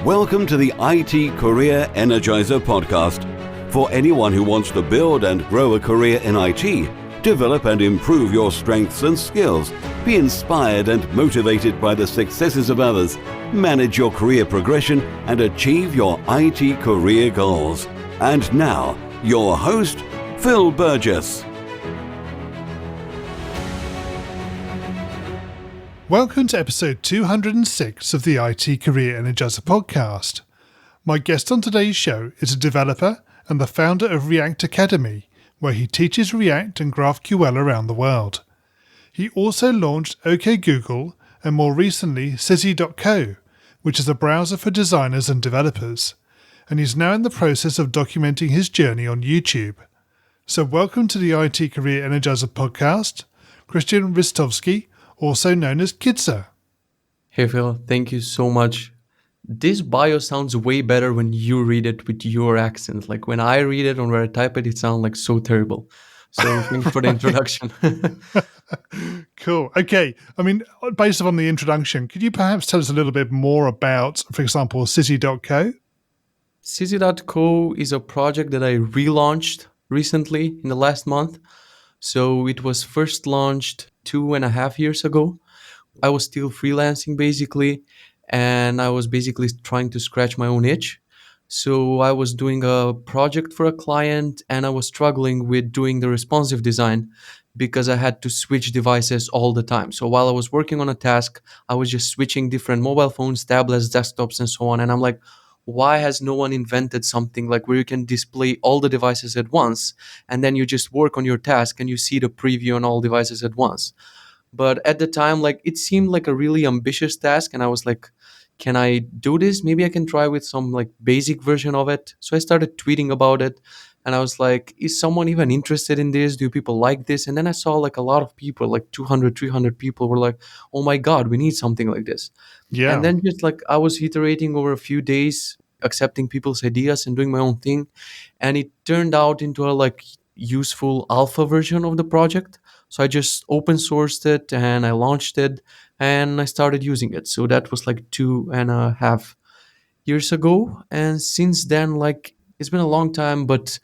Welcome to the IT Career Energizer podcast. For anyone who wants to build and grow a career in IT, develop and improve your strengths and skills, be inspired and motivated by the successes of others, manage your career progression, and achieve your IT career goals. And now, your host, Phil Burgess. Welcome to episode 206 of the IT Career Energizer podcast. My guest on today's show is a developer and the founder of React Academy, where he teaches React and GraphQL around the world. He also launched OK Google and more recently Sizzy.co, which is a browser for designers and developers, and he's now in the process of documenting his journey on YouTube. So welcome to the IT Career Energizer podcast, Kristijan Ristovski, also known as Kitze. Hey Phil, thank you so much. This bio sounds way better when you read it with your accent. Like when I read it or when I type it, it sounds like so terrible. So thanks for the introduction. Cool. Okay. I mean, based upon the introduction, could you perhaps tell us a little bit more about, for example, Sizzy.co? Sizzy.co is a project that I relaunched recently in the last month. So it was first launched 2.5 years ago. I was still freelancing basically, and I was basically trying to scratch my own itch. So I was doing a project for a client and I was struggling with doing the responsive design because I had to switch devices all the time. So while I was working on a task, I was just switching different mobile phones, tablets, desktops, and so on. And I'm like, why has no one invented something like where you can display all the devices at once and then you just work on your task and you see the preview on all devices at once? But at the time, like it seemed like a really ambitious task and I was like, can I do this? Maybe I can try with some like basic version of it. So I started tweeting about it and I was like, is someone even interested in this? Do people like this? And then I saw like a lot of people, like 200, 300 people were like, oh my God, we need something like this. Yeah. And then just like I was iterating over a few days, accepting people's ideas and doing my own thing. And it turned out into a like useful alpha version of the project. So I just open sourced it and I launched it and I started using it. So that was like 2.5 years ago. And since then, like it's been a long time, but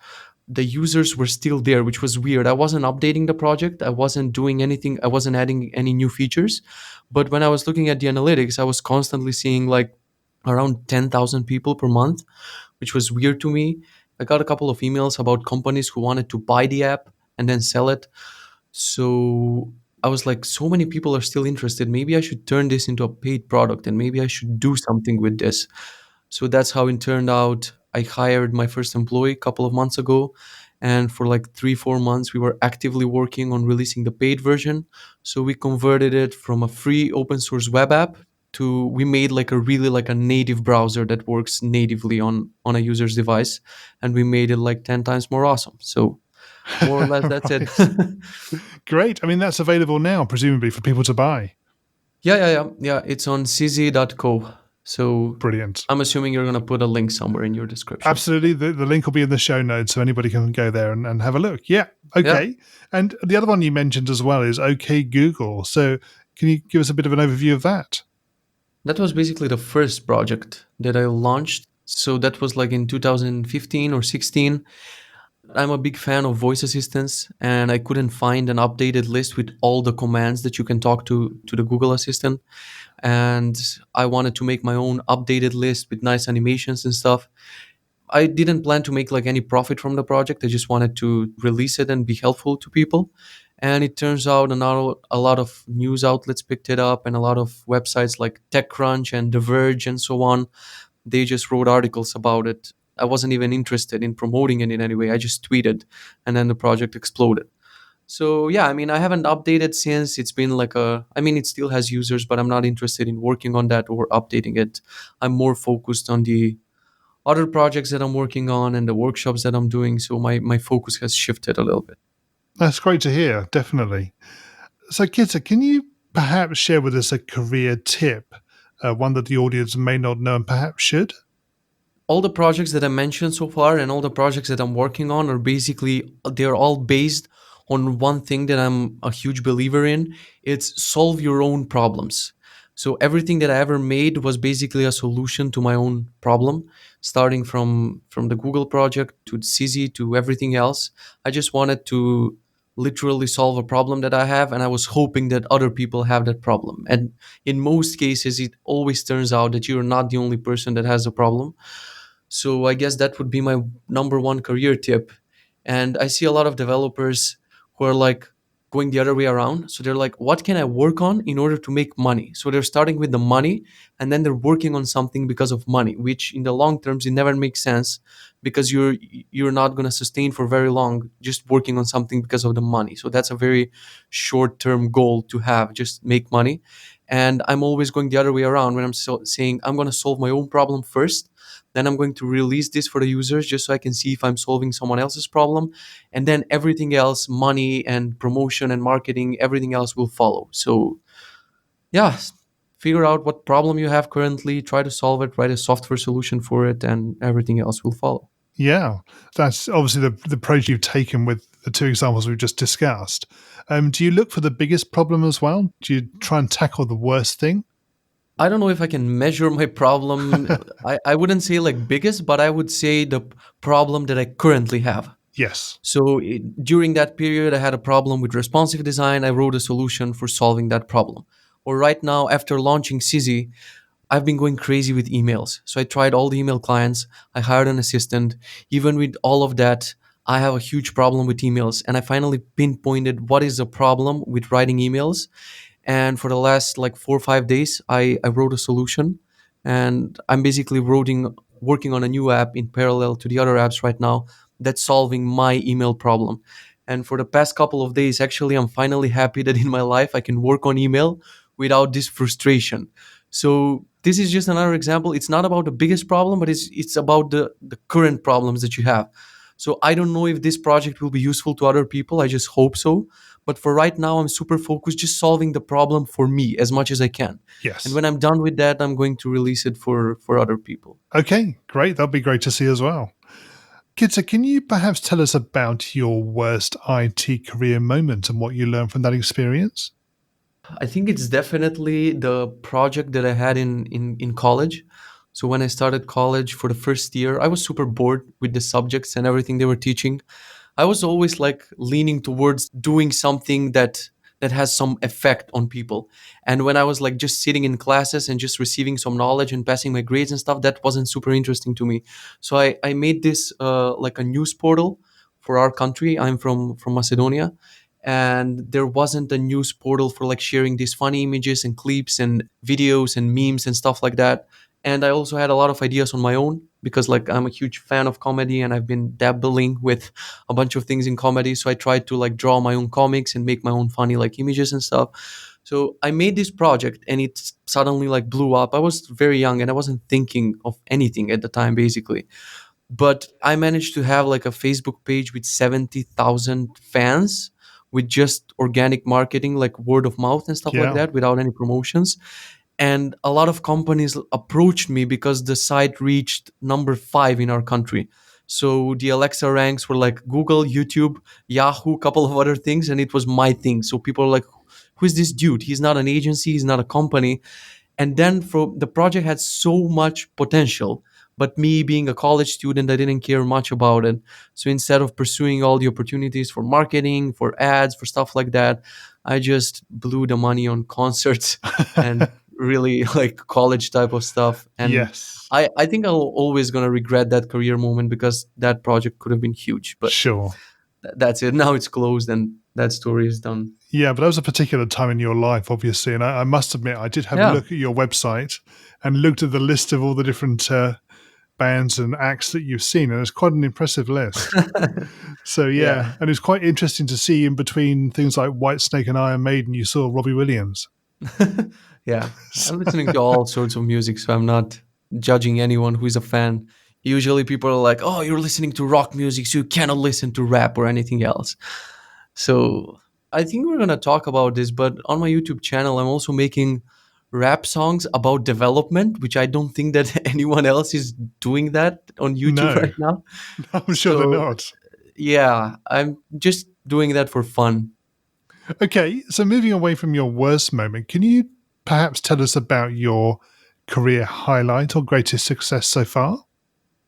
the users were still there, which was weird. I wasn't updating the project. I wasn't doing anything. I wasn't adding any new features. But when I was looking at the analytics, I was constantly seeing like around 10,000 people per month, which was weird to me. I got a couple of emails about companies who wanted to buy the app and then sell it. So I was like, so many people are still interested. Maybe I should turn this into a paid product and maybe I should do something with this. So that's how it turned out. I hired my first employee a couple of months ago. And for like 3-4 months, we were actively working on releasing the paid version. So we converted it from a free open source web app to, we made like a really like a native browser that works natively on a user's device. And we made it like 10 times more awesome. So more or less, that's it. Great. I mean, that's available now, presumably, for people to buy. Yeah. It's on Sizzy.co. So Brilliant. I'm assuming you're going to put a link somewhere in your description. Absolutely. The link will be in the show notes, so anybody can go there and have a look. Yeah. Okay. Yeah. And the other one you mentioned as well is OK Google. So can you give us a bit of an overview of that? That was basically the first project that I launched. So that was like in 2015 or 16. I'm a big fan of voice assistants, and I couldn't find an updated list with all the commands that you can talk to the Google Assistant. And I wanted to make my own updated list with nice animations and stuff. I didn't plan to make like any profit from the project. I just wanted to release it and be helpful to people. And it turns out a lot of news outlets picked it up, and a lot of websites like TechCrunch and The Verge and so on, they just wrote articles about it. I wasn't even interested in promoting it in any way. I just tweeted and then the project exploded. So yeah, I mean, I haven't updated since. It's been like it still has users, but I'm not interested in working on that or updating it. I'm more focused on the other projects that I'm working on and the workshops that I'm doing. So my focus has shifted a little bit. That's great to hear, definitely. So Kitze, can you perhaps share with us a career tip, one that the audience may not know and perhaps should? All the projects that I mentioned so far and all the projects that I'm working on are basically, they're all based on one thing that I'm a huge believer in. It's solve your own problems. So everything that I ever made was basically a solution to my own problem, starting from the Google project to CZ to everything else. I just wanted to literally solve a problem that I have, and I was hoping that other people have that problem. And in most cases, it always turns out that you're not the only person that has a problem. So I guess that would be my number one career tip. And I see a lot of developers who are like going the other way around. So they're like, what can I work on in order to make money? So they're starting with the money and then they're working on something because of money, which in the long terms it never makes sense because you're not going to sustain for very long just working on something because of the money. So that's a very short-term goal to have, just make money. And I'm always going the other way around when saying I'm going to solve my own problem first, then I'm going to release this for the users just so I can see if I'm solving someone else's problem. And then everything else, money and promotion and marketing, everything else will follow. So, yeah, figure out what problem you have currently, try to solve it, write a software solution for it, and everything else will follow. Yeah, that's obviously the approach you've taken with the two examples we've just discussed. Do you look for the biggest problem as well? Do you try and tackle the worst thing? I don't know if I can measure my problem. I wouldn't say like biggest, but I would say the problem that I currently have. Yes. So during that period, I had a problem with responsive design. I wrote a solution for solving that problem. Or right now, after launching CZ, I've been going crazy with emails. So I tried all the email clients. I hired an assistant. Even with all of that, I have a huge problem with emails. And I finally pinpointed what is the problem with writing emails. And for the last like 4 or 5 days, I wrote a solution. And I'm basically working on a new app in parallel to the other apps right now that's solving my email problem. And for the past couple of days, actually, I'm finally happy that in my life I can work on email without this frustration. So this is just another example. It's not about the biggest problem, but it's about the current problems that you have. So I don't know if this project will be useful to other people. I just hope so. But for right now, I'm super focused just solving the problem for me as much as I can. And Yes. when I'm done with that, I'm going to release it for other people. Okay, great. That'll be great to see as well. Kitze, can you perhaps tell us about your worst IT career moment and what you learned from that experience? I think it's definitely the project that I had in college. So when I started college for the first year, I was super bored with the subjects and everything they were teaching. I was always like leaning towards doing something that has some effect on people. And when I was like just sitting in classes and just receiving some knowledge and passing my grades and stuff, that wasn't super interesting to me. So I made this like a news portal for our country. I'm from Macedonia, and there wasn't a news portal for like sharing these funny images and clips and videos and memes and stuff like that. And I also had a lot of ideas on my own because like I'm a huge fan of comedy and I've been dabbling with a bunch of things in comedy. So I tried to like draw my own comics and make my own funny like images and stuff. So I made this project and it suddenly like blew up. I was very young and I wasn't thinking of anything at the time basically. But I managed to have like a Facebook page with 70,000 fans with just organic marketing, like word of mouth and stuff like Yeah. that without any promotions. And a lot of companies approached me because the site reached number 5 in our country. So the Alexa ranks were like Google, YouTube, Yahoo, couple of other things, and it was my thing. So people are like, who is this dude? He's not an agency, he's not a company. And then the project had so much potential, but me being a college student, I didn't care much about it. So instead of pursuing all the opportunities for marketing, for ads, for stuff like that, I just blew the money on concerts and really like college type of stuff. And Yes. I think I'm always going to regret that career moment because that project could have been huge. But Sure. that's it. Now it's closed and that story is done. Yeah, but that was a particular time in your life, obviously. And I must admit, I did have a Yeah. look at your website and looked at the list of all the different bands and acts that you've seen. And it's quite an impressive list. So, yeah. Yeah. And it's quite interesting to see in between things like Whitesnake and Iron Maiden, you saw Robbie Williams. Yeah, I'm listening to all sorts of music, so I'm not judging anyone who is a fan. Usually people are like, oh, you're listening to rock music, so you cannot listen to rap or anything else. So I think we're going to talk about this, but on my YouTube channel, I'm also making rap songs about development, which I don't think that anyone else is doing that on YouTube No, right now. I'm sure they're So not. yeah, I'm just doing that for fun. Okay, so moving away from your worst moment, can you perhaps tell us about your career highlight or greatest success so far?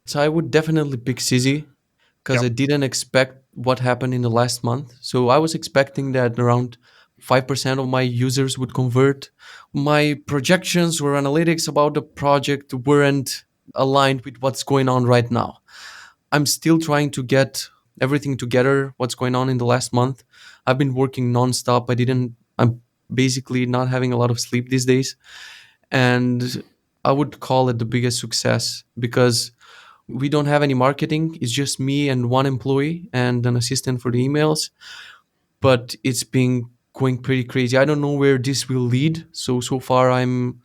So I would definitely pick CZ because I Yep. didn't expect what happened in the last month. So I was expecting that around 5% of my users would convert. My projections or analytics about the project weren't aligned with what's going on right now. I'm still trying to get everything together, what's going on in the last month. I've been working nonstop. I'm basically not having a lot of sleep these days. And I would call it the biggest success because we don't have any marketing. It's just me and one employee and an assistant for the emails. But it's been going pretty crazy. I don't know where this will lead. So far I'm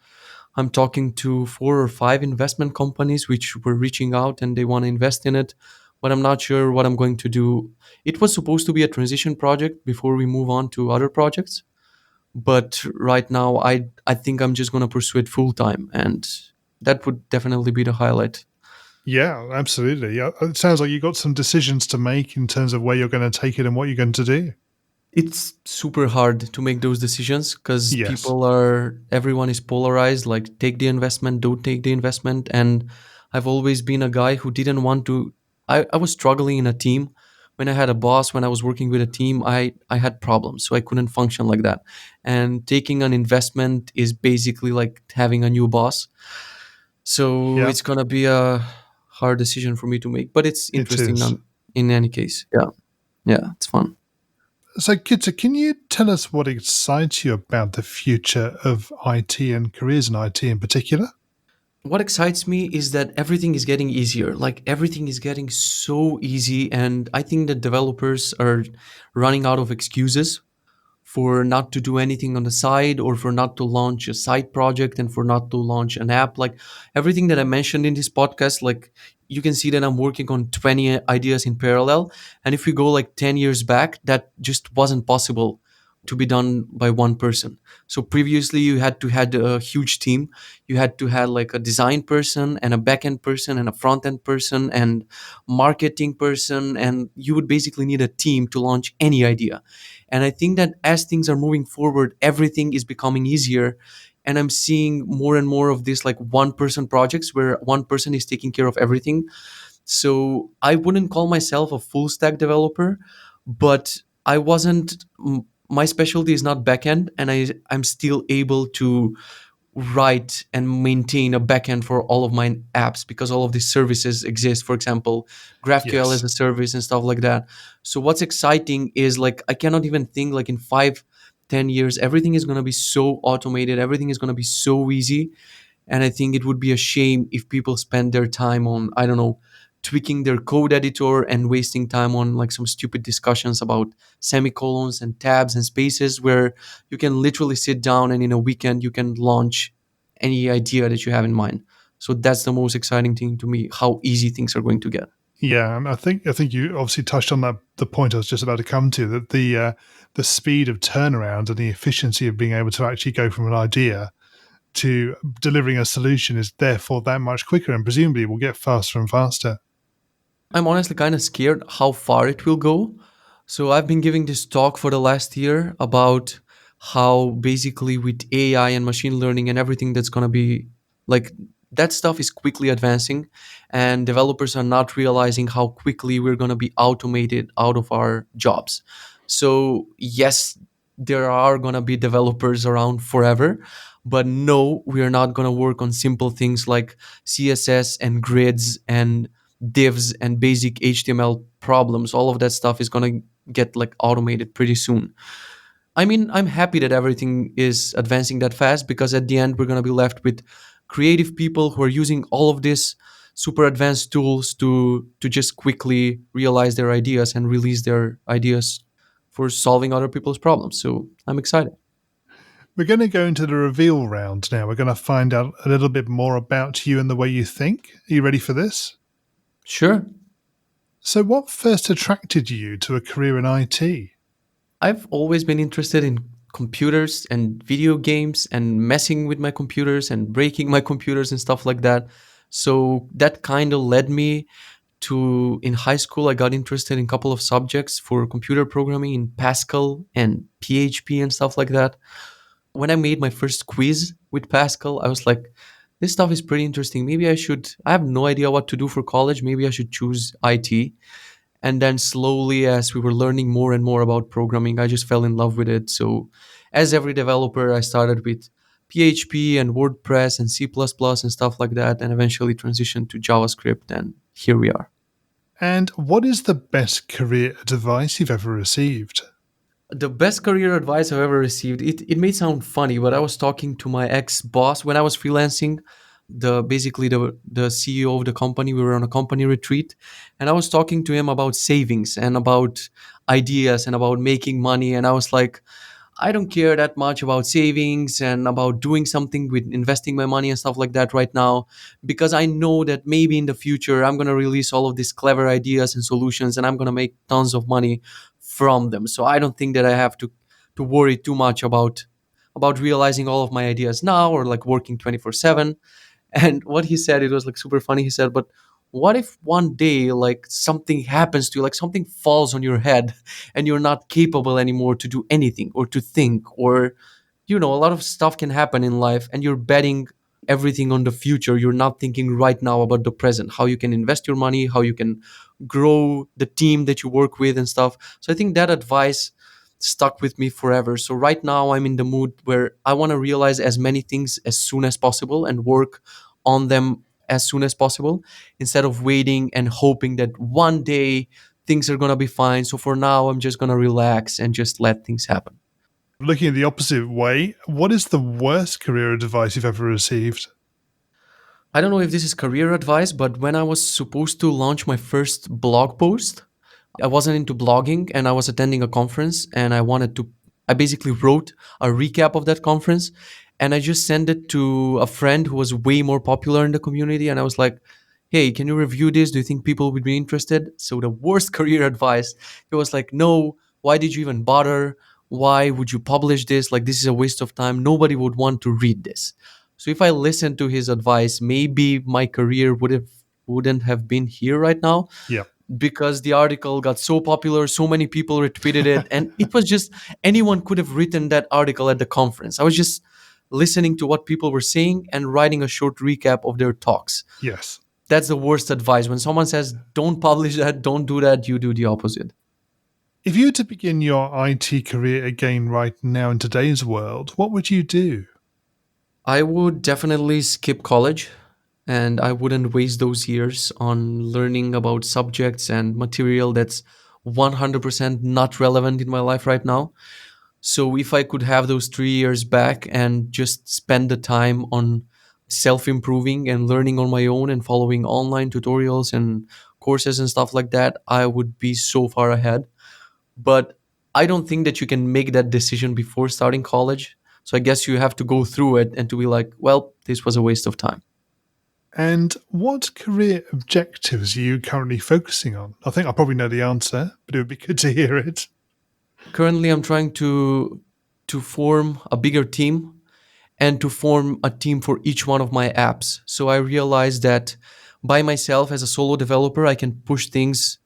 talking to 4 or 5 investment companies which were reaching out and they want to invest in it, but I'm not sure what I'm going to do. It was supposed to be a transition project before we move on to other projects, but right now I think I'm just going to pursue it full time, and that would definitely be the highlight. Yeah, absolutely. Yeah, it sounds like you've got some decisions to make in terms of where you're going to take it and what you're going to do. It's super hard to make those decisions because Yes. everyone is polarized, like take the investment, don't take the investment. And I've always been a guy who didn't want to. I was struggling in a team. When I had a boss, when I was working with a team, I had problems, so I couldn't function like that. And taking an investment is basically like having a new boss. So Yeah, it's gonna be a hard decision for me to make, but it's it interesting is. in any case. Yeah, yeah, it's fun. So, Kitze, can you tell us what excites you about the future of IT and careers in IT in particular? What excites me is that everything is getting easier. Like everything is getting so easy, and I think that developers are running out of excuses for not to do anything on the side, or for not to launch a side project, and for not to launch an app. Like everything that I mentioned in this podcast, like you can see that I'm working on 20 ideas in parallel. And if we go like 10 years back, that just wasn't possible to be done by one person. So previously you had to had a huge team. You had to have like a design person and a back-end person and a front-end person and marketing person, and you would basically need a team to launch any idea. And I think that as things are moving forward, everything is becoming easier. And I'm seeing more and more of this like one person projects where one person is taking care of everything. So I wouldn't call myself a full stack developer, but I wasn't. My specialty is not backend, and I'm still able to write and maintain a backend for all of my apps because all of these services exist. For example, GraphQL as Yes. a service and stuff like that. So what's exciting is like I cannot even think like in 5, 10 years everything is going to be so automated, everything is going to be so easy. And I think it would be a shame if people spend their time on, I don't know, tweaking their code editor and wasting time on like some stupid discussions about semicolons and tabs and spaces, where you can literally sit down and in a weekend you can launch any idea that you have in mind. So that's the most exciting thing to me, how easy things are going to get. Yeah, and I think you obviously touched on that, the point I was just about to come to, that the speed of turnaround and the efficiency of being able to actually go from an idea to delivering a solution is therefore that much quicker, and presumably will get faster and faster. I'm honestly kind of scared how far it will go. So I've been giving this talk for the last year about how basically with AI and machine learning and everything that's going to be like, that stuff is quickly advancing, and developers are not realizing how quickly we're going to be automated out of our jobs. So yes, there are going to be developers around forever, but no, we are not going to work on simple things like CSS and grids and divs and basic HTML problems. All of that stuff is going to get like automated pretty soon. I mean, I'm happy that everything is advancing that fast, because at the end we're going to be left with creative people who are using all of these super advanced tools to just quickly realize their ideas and release their ideas for solving other people's problems. So I'm excited. We're going to go into the reveal round now. We're going to find out a little bit more about you and the way you think. Are you ready for this? Sure. So, what first attracted you to a career in IT? I've always been interested in computers and video games and messing with my computers and breaking my computers and stuff like that. So that kind of led me to, in high school, I got interested in a couple of subjects for computer programming in Pascal and PHP and stuff like that. When I made my first quiz with Pascal, I was like, this stuff is pretty interesting. Maybe I have no idea what to do for college. Maybe I should choose IT. And then slowly, as we were learning more and more about programming, I just fell in love with it. So as every developer, I started with PHP and WordPress and C++ and stuff like that, and eventually transitioned to JavaScript. And here we are. And what is the best career advice you've ever received? The best career advice I've ever received, it may sound funny, but I was talking to my ex-boss when I was freelancing, the CEO of the company. We were on a company retreat, and I was talking to him about savings and about ideas and about making money. And I was like, I don't care that much about savings and about doing something with investing my money and stuff like that right now, because I know that maybe in the future I'm going to release all of these clever ideas and solutions and I'm going to make tons of money from them. So I don't think that I have to worry too much about realizing all of my ideas now or like working 24/7. And what he said, it was like super funny. He said, but what if one day like something happens to you, like something falls on your head and you're not capable anymore to do anything or to think, or a lot of stuff can happen in life and you're betting everything on the future. You're not thinking right now about the present, how you can invest your money, how you can grow the team that you work with and stuff. So I think that advice stuck with me forever. So right now I'm in the mood where I want to realize as many things as soon as possible and work on them as soon as possible, instead of waiting and hoping that one day things are going to be fine. So for now I'm just going to relax and just let things happen. Looking at the opposite way, what is the worst career advice you've ever received? I don't know if this is career advice, but when I was supposed to launch my first blog post, I wasn't into blogging and I was attending a conference and I basically wrote a recap of that conference and I just sent it to a friend who was way more popular in the community. And I was like, hey, can you review this? Do you think people would be interested? So the worst career advice, it was like, no, why did you even bother? Why would you publish this? Like, this is a waste of time. Nobody would want to read this. So if I listened to his advice, maybe my career wouldn't have been here right now, Yeah. because the article got so popular, so many people retweeted it, and it was just anyone could have written that article at the conference. I was just listening to what people were saying and writing a short recap of their talks. Yes. That's the worst advice. When someone says, don't publish that, don't do that, you do the opposite. If you were to begin your IT career again right now in today's world, what would you do? I would definitely skip college and I wouldn't waste those years on learning about subjects and material that's 100% not relevant in my life right now. So if I could have those 3 years back and just spend the time on self improving and learning on my own and following online tutorials and courses and stuff like that, I would be so far ahead. But I don't think that you can make that decision before starting college. So I guess you have to go through it and to be like, well, this was a waste of time. And what career objectives are you currently focusing on? I think I probably know the answer, but it would be good to hear it. Currently, I'm trying to form a bigger team and to form a team for each one of my apps. So I realized that by myself as a solo developer, I can push things,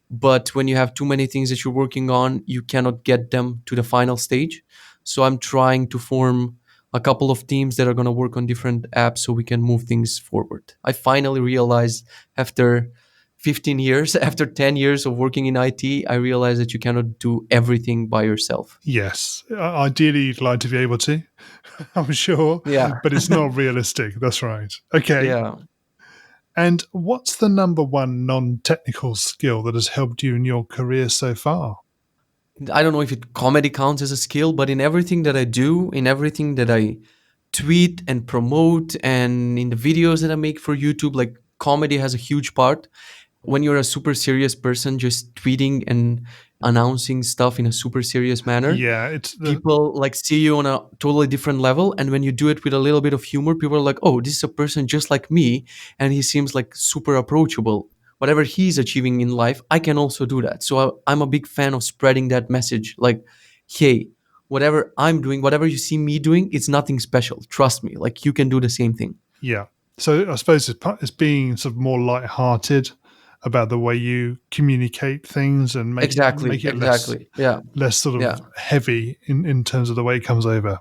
but when you have too many things that you're working on, you cannot get them to the final stage. So I'm trying to form a couple of teams that are going to work on different apps so we can move things forward. I finally realized after 15 years, after 10 years of working in IT, I realized that you cannot do everything by yourself. Yes. Ideally, you'd like to be able to, I'm sure, Yeah. but it's not realistic. That's right. Okay. Yeah. And what's the number one non-technical skill that has helped you in your career so far? I don't know if comedy counts as a skill, but in everything that I do, in everything that I tweet and promote, and in the videos that I make for YouTube, like comedy has a huge part. When you're a super serious person, just tweeting and announcing stuff in a super serious manner, Yeah, it's the people like see you on a totally different level. And when you do it with a little bit of humor, people are like, oh, this is a person just like me, and he seems like super approachable. Whatever he's achieving in life, I can also do that. So I'm a big fan of spreading that message, like, hey, whatever I'm doing, whatever you see me doing, it's nothing special, trust me, like you can do the same thing. yeah. So I suppose it's being sort of more light-hearted about the way you communicate things and make Exactly, make it exactly. Yeah, less sort yeah. of heavy in terms of the way it comes over.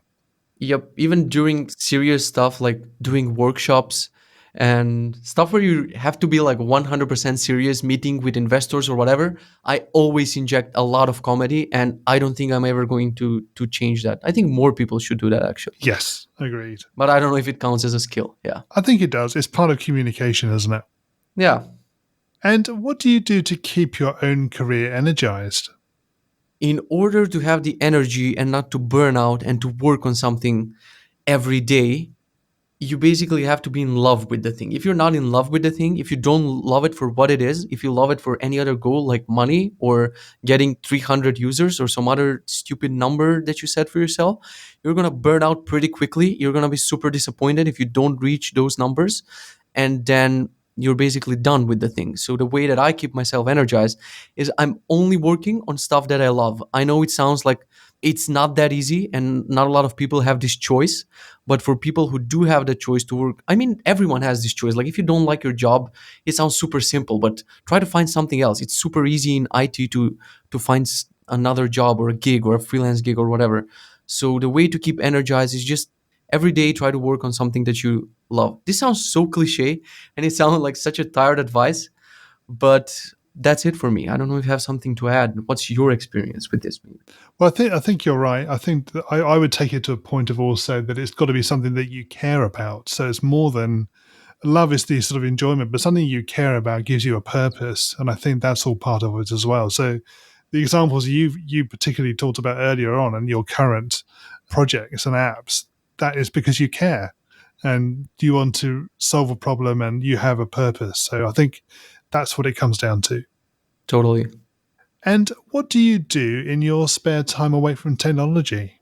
Yep, even during serious stuff like doing workshops and stuff where you have to be like 100% serious, meeting with investors or whatever, I always inject a lot of comedy, and I don't think I'm ever going to change that. I think more people should do that actually. Yes, agreed. But I don't know if it counts as a skill. Yeah. I think it does. It's part of communication, isn't it? Yeah. And what do you do to keep your own career energized? In order to have the energy and not to burn out and to work on something every day, you basically have to be in love with the thing. If you're not in love with the thing, if you don't love it for what it is, if you love it for any other goal like money or getting 300 users or some other stupid number that you set for yourself, you're going to burn out pretty quickly. You're going to be super disappointed if you don't reach those numbers. And then you're basically done with the thing. So the way that I keep myself energized is I'm only working on stuff that I love. I know it sounds like it's not that easy and not a lot of people have this choice, but for people who do have the choice to work, I mean, everyone has this choice. Like if you don't like your job, it sounds super simple, but try to find something else. It's super easy in IT to find another job or a gig or a freelance gig or whatever. So the way to keep energized is just every day try to work on something that you love. This sounds so cliche and it sounds like such a tired advice, but that's it for me. I don't know if you have something to add. What's your experience with this? Well, I think you're right. I think that I would take it to a point of also that it's got to be something that you care about. So it's more than love is the sort of enjoyment, but something you care about gives you a purpose, and I think that's all part of it as well. So the examples you particularly talked about earlier on and your current projects and apps, that is because you care and you want to solve a problem and you have a purpose. So I think that's what it comes down to. Totally. And what do you do in your spare time away from technology?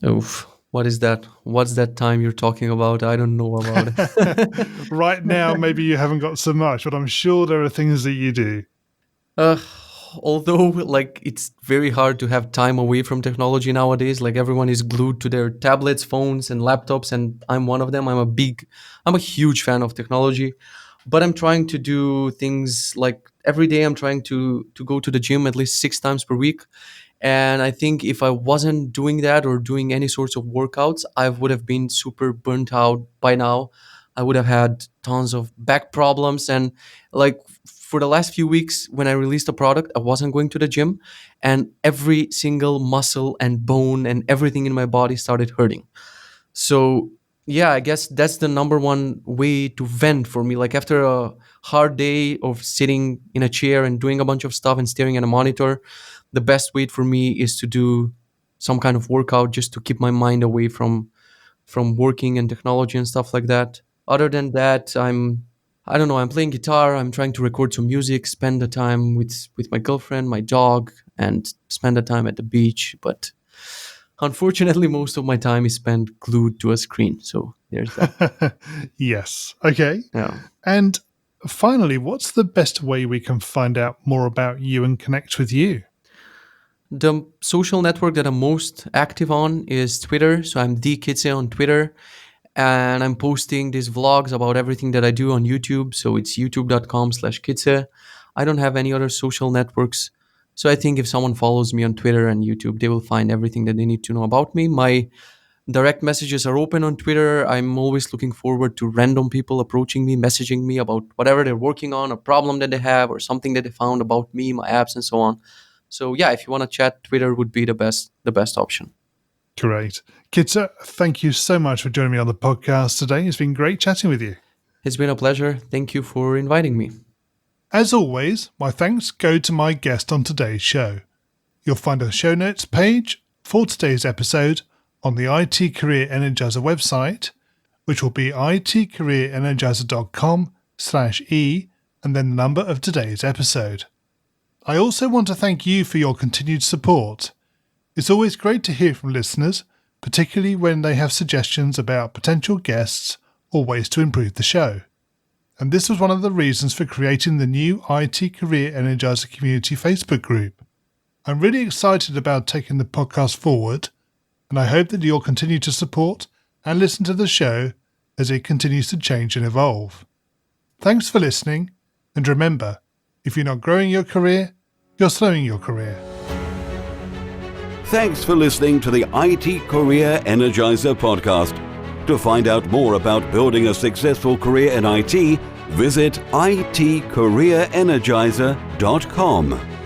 Oof. What is that? What's that time you're talking about? I don't know about it. Right now, maybe you haven't got so much, but I'm sure there are things that you do. Uh, Although, like, it's very hard to have time away from technology nowadays. Like, everyone is glued to their tablets, phones, and laptops, and I'm one of them. I'm a huge fan of technology, but I'm trying to do things like every day. I'm trying to go to the gym at least 6 times per week. And I think if I wasn't doing that or doing any sorts of workouts, I would have been super burnt out by now. I would have had tons of back problems. And like for the last few weeks, when I released a product, I wasn't going to the gym, and every single muscle and bone and everything in my body started hurting. So yeah, I guess that's the number one way to vent for me. Like after a hard day of sitting in a chair and doing a bunch of stuff and staring at a monitor, the best way for me is to do some kind of workout just to keep my mind away from working and technology and stuff like that. Other than that, I don't know, I'm playing guitar, I'm trying to record some music, spend the time with my girlfriend, my dog, and spend the time at the beach. But unfortunately, most of my time is spent glued to a screen. So there's that. Yes. Okay. Yeah. And finally, what's the best way we can find out more about you and connect with you? The social network that I'm most active on is Twitter. So I'm the Kitze on Twitter. And I'm posting these vlogs about everything that I do on YouTube. So it's youtube.com/Kitze. I don't have any other social networks. So I think if someone follows me on Twitter and YouTube, they will find everything that they need to know about me. My direct messages are open on Twitter. I'm always looking forward to random people approaching me, messaging me about whatever they're working on, a problem that they have, or something that they found about me, my apps, and so on. So yeah, if you want to chat, Twitter would be the best option. Great. Kitze, thank you so much for joining me on the podcast today. It's been great chatting with you. It's been a pleasure. Thank you for inviting me. As always, my thanks go to my guest on today's show. You'll find a show notes page for today's episode on the IT Career Energizer website, which will be itcareerenergizer.com/e and then the number of today's episode. I also want to thank you for your continued support. It's always great to hear from listeners, particularly when they have suggestions about potential guests or ways to improve the show. And this was one of the reasons for creating the new IT Career Energizer Community Facebook group. I'm really excited about taking the podcast forward, and I hope that you'll continue to support and listen to the show as it continues to change and evolve. Thanks for listening, and remember, if you're not growing your career, you're slowing your career. Thanks for listening to the IT Career Energizer podcast. To find out more about building a successful career in IT, visit itcareerenergizer.com.